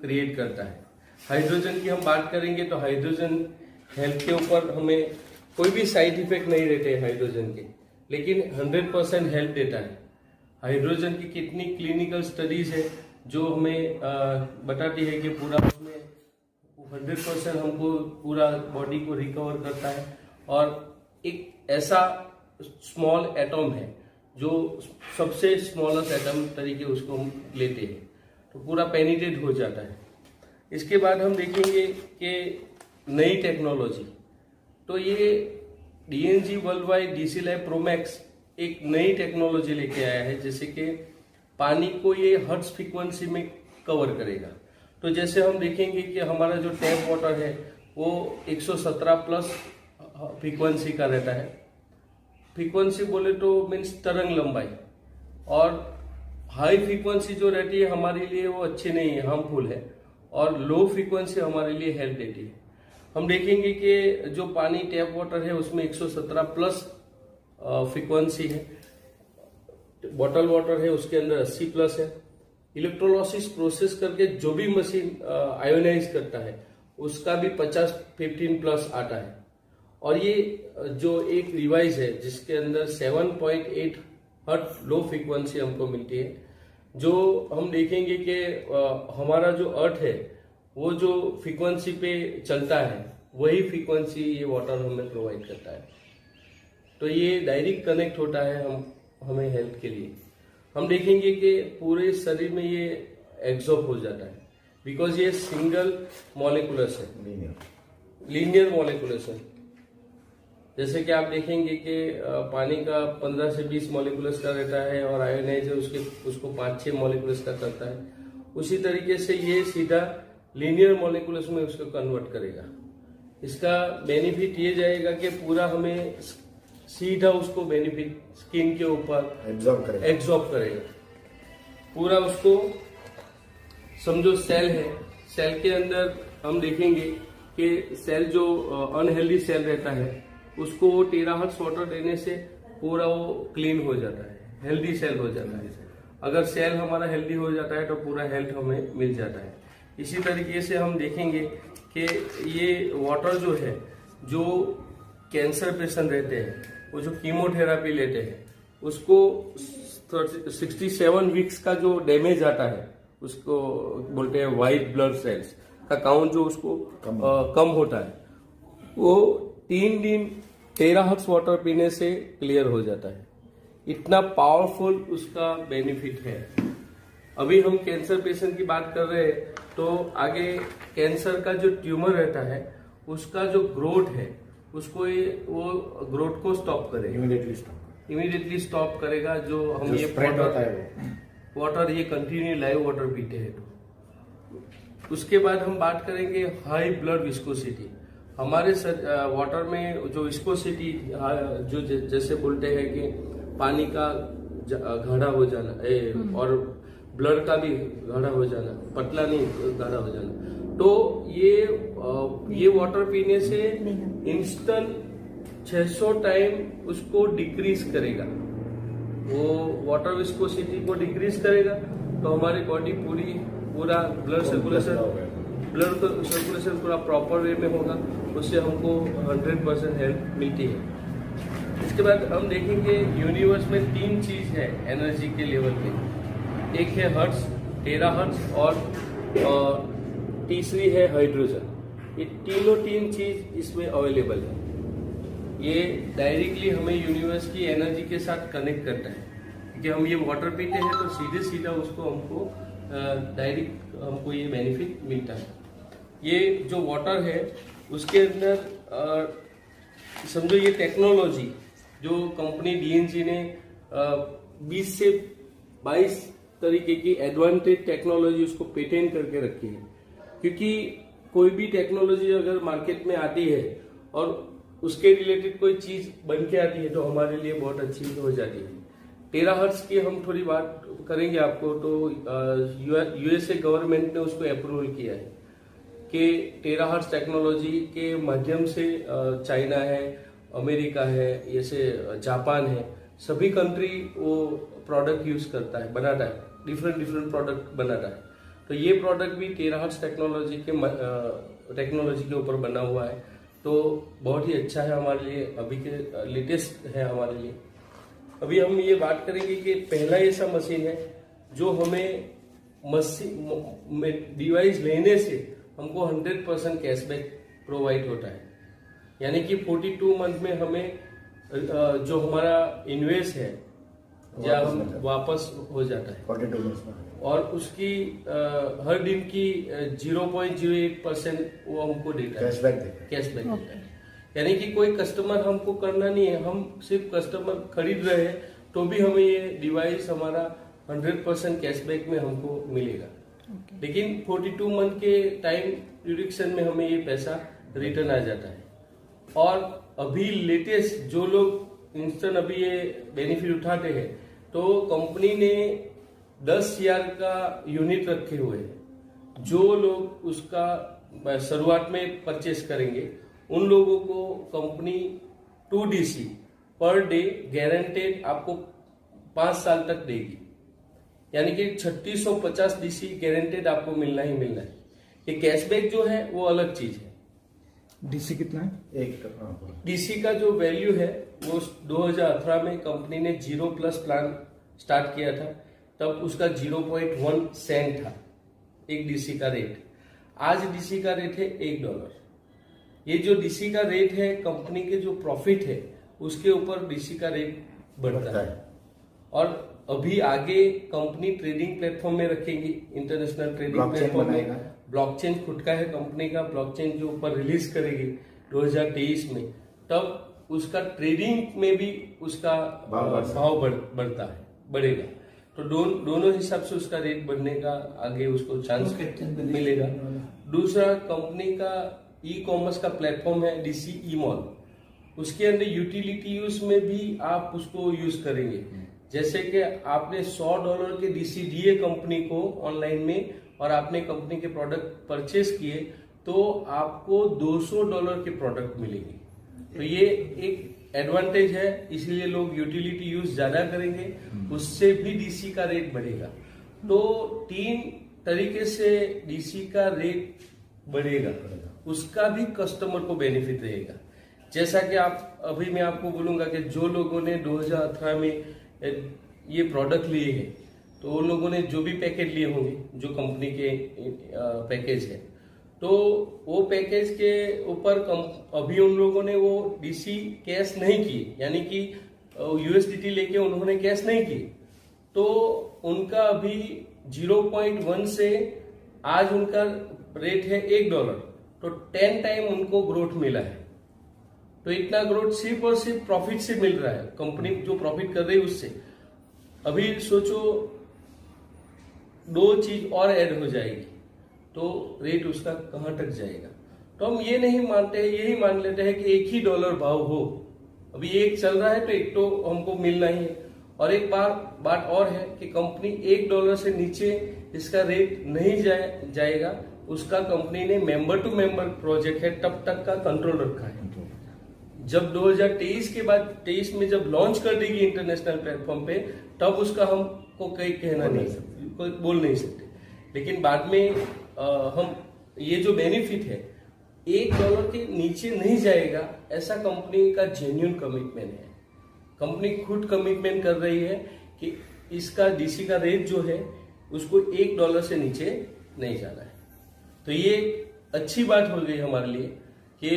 Create करता है। Hydrogen की हम बात करेंगे तो हाइड्रोजन हेल्थ के ऊपर हमें कोई भी साइड इफेक्ट नहीं रहते हाइड्रोजन के, लेकिन 100% हेल्प देता है। हाइड्रोजन की कितनी क्लिनिकल स्टडीज है जो हमें बताती है कि पूरा हमें 100% हमको पूरा बॉडी को रिकवर करता है, और एक ऐसा स्मॉल एटम है जो सबसे स्मॉलेस्ट एटम तरीके उसको हम लेते हैं तो पूरा पेनिट्रेट हो जाता है। इसके बाद हम देखेंगे कि नई टेक्नोलॉजी, तो ये DNG world wide DC lab Pro Max एक नई टेक्नोलॉजी लेके आया है, जैसे कि पानी को ये हर्ट्ज फ्रीक्वेंसी में कवर करेगा। तो जैसे हम देखेंगे कि हमारा जो टैप वाटर है वो 117 प्लस फ्रीक्वेंसी का रहता है। फ्रीक्वेंसी बोले तो मीन्स तरंग लंबाई, और हाई फ्रीक्वेंसी जो रहती है हमारे लिए वो अच्छी नहीं है, हार्मफुल है, और लो फ्रीक्वेंसी हमारे लिए हेल्प देती है। हम देखेंगे कि जो पानी टैप वाटर है उसमें 117 प्लस फ्रीक्वेंसी है, बॉटल वाटर है उसके अंदर 80 प्लस है। इलेक्ट्रोलाइसिस प्रोसेस करके जो भी मशीन आयोनाइज करता है उसका भी 50-15 प्लस आता है। और ये जो एक डिवाइस है जिसके अंदर 7.8 हर्ट्ज लो फ्रीक्वेंसी हमको मिलती है, जो हम देखेंगे कि हमारा जो अर्थ है वो जो फ्रीक्वेंसी पे चलता है वही फ्रीक्वेंसी ये वाटर हमें प्रोवाइड करता है। तो ये डायरेक्ट कनेक्ट होता है हमें हेल्थ के लिए। हम देखेंगे कि पूरे शरीर में ये एब्जॉर्ब हो जाता है, बिकॉज ये सिंगल मॉलिक्यूलस है, लीनियर मॉलिक्यूलस है। जैसे कि आप देखेंगे कि पानी का 15 से 20 मॉलिक्यूलस का रहता है, और आयोनाइज है उसको 5-6 मॉलिक्यूलस का करता है। उसी तरीके से ये सीधा लीनियर मॉलिक्यूलस में उसको कन्वर्ट करेगा। इसका बेनिफिट ये जाएगा कि पूरा हमें सीधा उसको बेनिफिट स्किन के ऊपर एब्जॉर्ब करेगा पूरा। उसको समझो सेल है, सेल के अंदर हम देखेंगे कि सेल जो अनहेल्दी सेल रहता है उसको टेराहर्ट्ज वाटर देने से पूरा वो क्लीन हो जाता है, हेल्दी सेल हो जाता है। अगर सेल हमारा हेल्दी हो जाता है तो पूरा हेल्थ हमें मिल जाता है। इसी तरीके से हम देखेंगे कि ये वाटर जो है, जो कैंसर पेशेंट रहते हैं वो जो कीमोथेरापी लेते हैं उसको 67 वीक्स का जो डैमेज आता है उसको बोलते हैं व्हाइट ब्लड सेल्स का काउंट जो उसको कम होता है, वो 3 दिन टेराहर्ट्ज वाटर पीने से क्लियर हो जाता है। इतना पावरफुल उसका बेनिफिट है। अभी हम कैंसर पेशेंट की बात कर रहे हैं तो आगे कैंसर का जो ट्यूमर रहता है उसका जो ग्रोथ है उसको वो ग्रोथ को स्टॉप करेगा, इमीडिएटली स्टॉप करेगा। जो हम ये वाटर ये कंटिन्यू लाइव वाटर पीते हैं तो। उसके बाद हम बात करेंगे हाई ब्लड विस्कोसिटी। हमारे वाटर में जो विस्कोसिटी जो जैसे बोलते हैं कि पानी का गाढ़ा हो जाना और ब्लड का भी गाढ़ा हो जाना, पतला नहीं गाढ़ा हो जाना, तो ये वाटर पीने से इंस्टेंट 600 टाइम उसको डिक्रीज करेगा। वो वाटर विस्कोसिटी को डिक्रीज करेगा तो हमारी बॉडी पूरा ब्लड सर्कुलेशन पूरा प्रॉपर वे में होगा, उससे हमको 100% हेल्प मिलती है। इसके बाद हम देखेंगे यूनिवर्स में 3 चीज है एनर्जी के लेवल पे, एक है हर्ट्ज, टेराहर्ट्ज और तीसरी है हाइड्रोजन। ये तीन चीज इसमें अवेलेबल है। ये डायरेक्टली हमें यूनिवर्स की एनर्जी के साथ कनेक्ट करता है, क्योंकि हम ये वाटर पीते हैं तो सीधा उसको हमको डायरेक्ट हमको ये बेनिफिट मिलता है। ये जो वाटर है उसके अंदर समझो ये टेक्नोलॉजी जो कंपनी DNG ने 20 से 22 तरीके की एडवांटेज टेक्नोलॉजी उसको पेटेंट करके रखी है। क्योंकि कोई भी टेक्नोलॉजी अगर मार्केट में आती है और उसके रिलेटेड कोई चीज बन के आती है तो हमारे लिए बहुत अच्छी हो जाती है। टेराहर्ट्ज की हम थोड़ी बात करेंगे आपको, तो USA गवर्नमेंट ने उसको अप्रूवल किया है कि टेराहर्ट्ज टेक्नोलॉजी के माध्यम से चाइना है, अमेरिका है, जैसे जापान है, सभी कंट्री वो प्रोडक्ट यूज करता है, बनाता है, डिफरेंट प्रोडक्ट बनाता है। तो ये प्रोडक्ट भी टेराहर्ट्ज टेक्नोलॉजी के ऊपर बना हुआ है, तो बहुत ही अच्छा है हमारे लिए, अभी के लेटेस्ट है हमारे लिए। अभी हम ये बात करेंगे कि पहला ऐसा मशीन है जो हमें डिवाइस लेने से हमको 100% कैशबैक प्रोवाइड होता है, यानी कि 42 मंथ में हमें जो हमारा इन्वेस्ट है या वापस हो जाता है 42 मंथ में, और उसकी हर दिन की 0.08% वो हमको देता है, कैशबैक देता है। यानी कि कोई कस्टमर हमको करना नहीं है, हम सिर्फ कस्टमर खरीद रहे हैं तो भी हमें ये डिवाइस हमारा 100% कैशबैक में हमको मिलेगा। लेकिन 42 मंथ के टाइम ड्यूरेशन में हमें ये पैसा रिटर्न आ जाता है। और अभी लेटेस्ट जो लोग इंस्टेंट अभी ये बेनिफिट उठाते हैं, तो कंपनी ने 10 CR का यूनिट रखे हुए हैं। जो लोग उसका शुरुआत में परचेस करेंगे उन लोगों को company 2 DC per day guaranteed आपको 5 साल तक देगी, यानी कि 3650 DC गारंटेड आपको मिलना ही मिलना है। ये कैशबैक जो है वो अलग चीज है। DC कितना है? DC का जो वैल्यू है वो 2018 में कंपनी ने 0+ प्लान स्टार्ट किया था, तब उसका 0.1 सेंट था एक DC का रेट। आज DC का रेट है $1। ये जो DC का रेट है, कंपनी के जो प्रॉफिट है उसके ऊपर DC का रेट बढ़ता है। और अभी आगे कंपनी ट्रेडिंग प्लेटफॉर्म में रखेंगी, इंटरनेशनल ट्रेडिंग प्लेटफॉर्म में ब्लॉकचेन खुद का है कंपनी का, ब्लॉकचेन के ऊपर रिलीज करेगी 2023 में, तब उसका ट्रेडिंग में भी उसका भाव बढ़ेगा। तो दोनों हिसाब से उसका रेट बढ़ने का आगे उसको चांस मिलेगा। दूसरा, कंपनी का ई-कॉमर्स का प्लेटफॉर्म है DC E-Mall, उसके अंदर यूटिलिटी यूज में भी आप उसको यूज करेंगे। जैसे कि आपने $100 के DC दिए कंपनी को ऑनलाइन में और आपने कंपनी के प्रोडक्ट परचेस किए, तो आपको $200 के प्रोडक्ट मिलेंगे। तो ये एक एडवांटेज है, इसलिए लोग यूटिलिटी यूज ज्यादा करेंगे, उससे भी DC का रेट बढ़ेगा। तो 3 तरीके से DC का रेट बढ़ेगा, उसका भी कस्टमर को बेनिफिट रहेगा। जैसा कि अभी मैं आपको बोलूंगा कि जो लोगों ने 2018 में ये प्रोडक्ट लिए हैं, तो उन लोगों ने जो भी पैकेज लिए होंगे, जो कंपनी के पैकेज है, तो वो पैकेज के ऊपर अभी उन लोगों ने वो DC कैश नहीं किए, यानी कि USDT लेके उन्होंने कैश नहीं किए, तो उनका अभी 0.1 से आज उनका रेट है $1, तो 10 टाइम उनको ग्रोथ मिला है। तो इतना ग्रोथ सिर्फ और सिर्फ प्रॉफिट से मिल रहा है, कंपनी जो प्रॉफिट कर रही है उससे। अभी सोचो 2 चीज और ऐड हो जाएगी तो रेट उसका कहां तक जाएगा। तो हम ये नहीं मानते, यही मान लेते हैं कि एक ही डॉलर भाव हो। अभी एक चल रहा है तो एक तो हमको मिलना ही है। और एक बात और है कि कंपनी $1 से नीचे इसका रेट नहीं जाएगा, उसका कंपनी ने मेंबर टू मेंबर प्रोजेक्ट है तब तक का कंट्रोल रखा है। जब 2023 के बाद 23 में जब लॉन्च कर देगी इंटरनेशनल प्लेटफॉर्म पे, तब उसका हमको कहीं कहना नहीं सकते, कोई बोल नहीं सकते। लेकिन बाद में हम ये जो बेनिफिट है $1 के नीचे नहीं जाएगा, ऐसा कंपनी का जेन्युइन कमिटमेंट है। कंपनी खुद कमिटमेंट कर रही है कि इसका DC का रेट जो है उसको $1 से नीचे नहीं जाना है। तो ये अच्छी बात हो गई हमारे लिए कि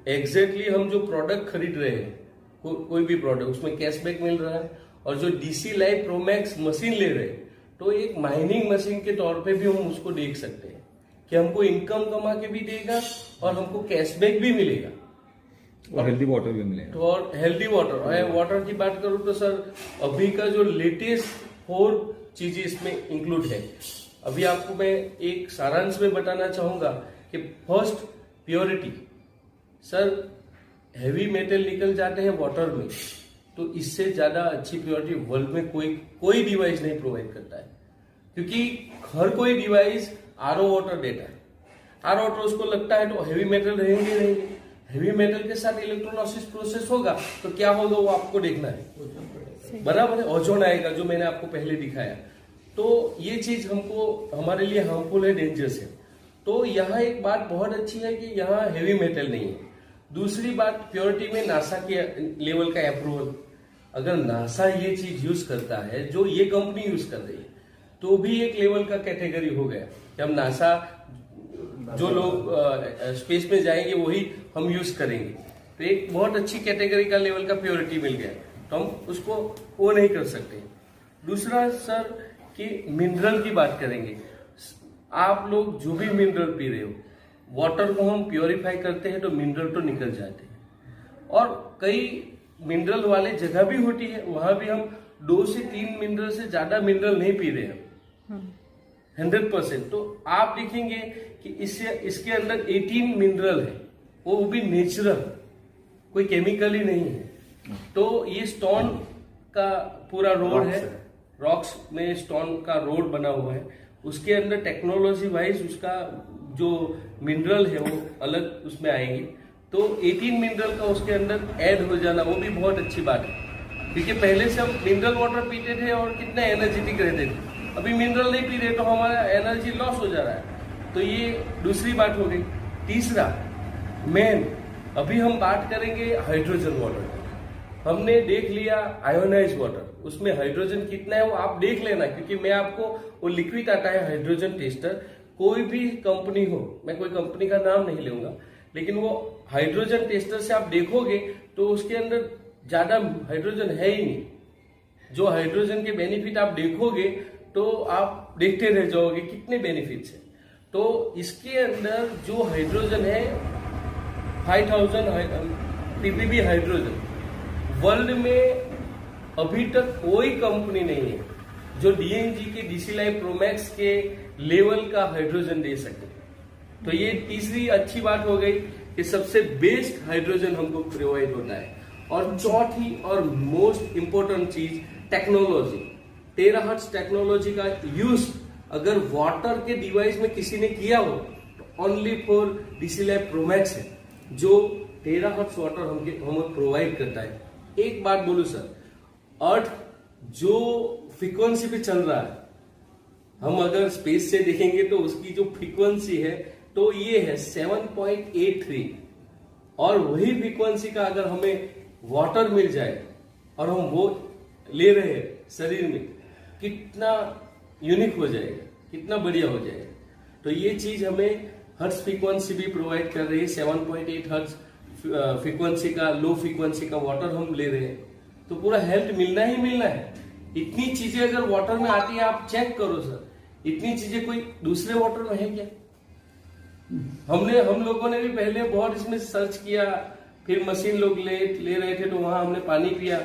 एग्जैक्टली हम जो प्रोडक्ट खरीद रहे हैं, कोई भी प्रोडक्ट, उसमें कैशबैक मिल रहा है। और जो DC Lite Pro Max machine ले रहे हैं, तो एक माइनिंग मशीन के तौर पे भी हम उसको देख सकते हैं कि हमको इनकम कमा के भी देगा और हमको कैशबैक भी मिलेगा और हेल्दी वाटर भी मिलेगा। तो और हेल्दी वाटर की बात करूं तो सर, अभी का जो लेटेस्ट 4 चीजें इसमें इंक्लूड है। अभी आपको मैं एक सारांश में बताना चाहूंगा कि first, purity. Sir, heavy metal निकल जाते हैं वाटर में, तो इससे ज्यादा अच्छी प्योरिटी वर्ल्ड में कोई डिवाइस नहीं प्रोवाइड करता है, क्योंकि हर कोई डिवाइस RO वाटर देता है। RO वाटर उसको लगता है तो हेवी मेटल रहेंगे, हेवी मेटल के साथ इलेक्ट्रोलाइसिस प्रोसेस होगा तो क्या होगा वो आपको देखना है, बराबर है। ओजोन आएगा, जो मैंने आपको पहले दिखाया। तो ये चीज हमको हमारे लिए हार्मफुल है, डेंजरस है। तो यहाँ एक बात बहुत अच्छी है कि यहाँ हेवी मेटल नहीं है। दूसरी बात, प्योरिटी में नासा के लेवल का अप्रूवल, अगर नासा ये चीज यूज करता है जो ये कंपनी यूज कर रही है, तो भी एक लेवल का कैटेगरी हो गया कि हम नासा जो लोग स्पेस में जाएंगे वही हम यूज करेंगे, तो एक बहुत अच्छी कैटेगरी का लेवल का प्योरिटी मिल गया, तो हम उसको वो नहीं कर सकते। दूसरा सर कि मिनरल की बात करेंगे, आप लोग जो भी मिनरल पी रहे हो, वाटर को हम प्योरीफाई करते हैं तो मिनरल तो निकल जाते हैं, और कई मिनरल वाले जगह भी होती है, वहां भी हम 2 से 3 मिनरल से ज्यादा मिनरल नहीं पी रहे हैं 100%। तो आप देखेंगे कि इसके अंदर 18 मिनरल है, वो भी नेचुरल, कोई केमिकल ही नहीं है। तो ये स्टोन का पूरा रोड है, रॉक्स में स्टोन का रोड बना हुआ है, उसके अंदर टेक्नोलॉजी वाइज उसका जो मिनरल है वो अलग उसमें आएंगे। तो 18 मिनरल का उसके अंदर ऐड हो जाना वो भी बहुत अच्छी बात है, क्योंकि पहले से हम मिनरल वाटर पीते थे और कितने एनर्जेटिक रहते थे, अभी मिनरल नहीं पी रहे तो हमारा एनर्जी लॉस हो जा रहा है। तो ये दूसरी बात हो गई। तीसरा मेन, अभी हम बात करेंगे हाइड्रोजन वाटर। हमने देख लिया आयोनाइज वाटर, उसमें हाइड्रोजन कितना है वो आप देख लेना, क्योंकि मैं आपको वो लिक्विड आता है हाइड्रोजन टेस्टर, कोई भी कंपनी हो, मैं कोई कंपनी का नाम नहीं लूंगा, लेकिन वो हाइड्रोजन टेस्टर से आप देखोगे तो उसके अंदर ज्यादा हाइड्रोजन है ही नहीं। जो हाइड्रोजन के बेनिफिट आप देखोगे तो आप देखते रह जाओगे कितने बेनिफिट्स है। तो इसके अंदर जो हाइड्रोजन है 5000 ppb हाइड्रोजन, वर्ल्ड में अभी तक कोई कंपनी नहीं है जो डीएनजी के डीसी लाइफ प्रोमैक्स के लेवल का हाइड्रोजन दे सके। तो ये तीसरी अच्छी बात हो गई कि सबसे बेस्ट हाइड्रोजन हमको प्रोवाइड होता है। और चौथी और मोस्ट इंपोर्टेंट चीज टेक्नोलॉजी, टेराहर्ट्ज टेक्नोलॉजी का यूज अगर वाटर के डिवाइस में किसी ने किया हो तो only for DC life Pro Max है, जो टेराहर्ट्ज वाटर हमें प्रोवाइड करता है। एक बात बोलू सर, अर्थ जो फ्रीक्वेंसी पे चल रहा है, हम अगर स्पेस से देखेंगे तो उसकी जो फ्रीक्वेंसी है तो ये है 7.83, और वही फ्रीक्वेंसी का अगर हमें वाटर मिल जाए और हम वो ले रहे हैं शरीर में, कितना यूनिक हो जाएगा, कितना बढ़िया हो जाएगा। तो ये चीज हमें हर्ट्ज फ्रीक्वेंसी भी प्रोवाइड कर रही है, 7.8 हर्ट्ज फ्रीक्वेंसी का, लो फ्रीक्वेंसी का वाटर हम ले रहे हैं, तो पूरा हेल्थ मिलना ही मिलना है। इतनी चीजें अगर वाटर में आती है, आप चेक करो सर, इतनी चीजें कोई दूसरे वाटर में है क्या? हम लोगों ने भी पहले बहुत इसमें सर्च किया, फिर मशीन लोग ले रहे थे तो वहां हमने पानी पिया,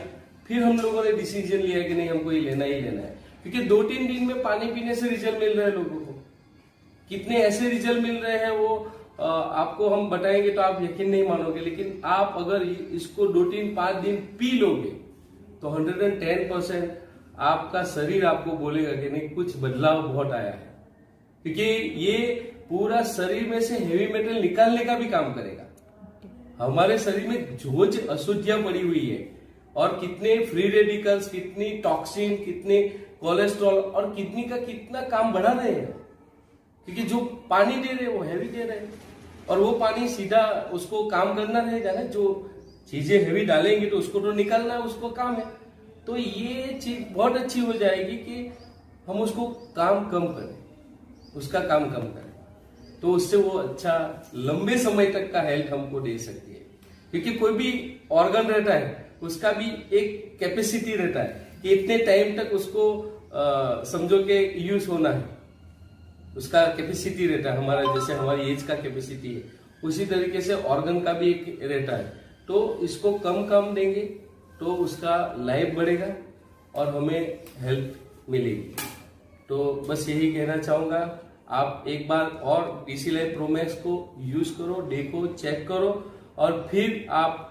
फिर हम लोगों ने डिसीजन लिया कि नहीं, हमको ये लेना ही लेना है, क्योंकि 2-3 दिन में पानी पीने से रिजल्ट मिल रहा है लोगों को। कितने ऐसे रिजल्ट मिल रहे हैं वो आपको हम बताएंगे तो आप यकीन नहीं मानोगे, लेकिन आप अगर इसको 2-3-5 दिन पी लोगे तो 110% आपका शरीर आपको बोलेगा कि नहीं, कुछ बदलाव बहुत आया है, क्योंकि ये पूरा शरीर में से हेवी मेटल निकालने का भी काम करेगा। हमारे शरीर में जो अशुद्धियां पड़ी हुई है, और कितने फ्री रेडिकल्स, कितनी टॉक्सिन, कितने कोलेस्ट्रॉल और किडनी का कितना काम बढ़ा रहे हैं, क्योंकि जो पानी दे रहे हैं वो हैवी दे रहे हैं, और वो पानी सीधा उसको काम करना रहेगा ना, जो चीजें हैवी डालेंगे तो उसको तो निकालना उसको काम है। तो ये चीज बहुत अच्छी हो जाएगी कि हम उसको काम कम करें, उसका काम कम करें, तो उससे वो अच्छा लंबे समय तक का हेल्थ हमको दे सकती है। क्योंकि कोई भी ऑर्गन रहता है उसका भी एक कैपेसिटी रहता है कि इतने टाइम तक उसको समझो के यूज होना है, उसका कैपेसिटी रहता है। हमारा जैसे हमारी एज का कैपेसिटी है, उसी तरीके से ऑर्गन का भी एक रहता है। तो इसको कम देंगे तो उसका लाइफ बढ़ेगा और हमें हेल्प मिलेगी। तो बस यही कहना चाहूंगा, आप एक बार और डीसी लाइफ प्रोमैक्स को यूज करो, देखो, चेक करो, और फिर आप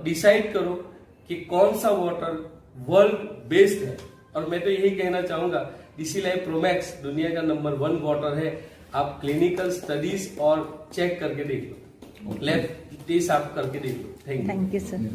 डिसाइड करो कि कौन सा वाटर वर्ल्ड बेस्ट है। और मैं तो यही कहना चाहूंगा, डीसी लाइफ प्रोमैक्स दुनिया का नंबर 1 वाटर है। आप क्लिनिकल स्टडीज और चेक करके देख लो, लैब टेस्ट आप करके देख लो। Thank you sir.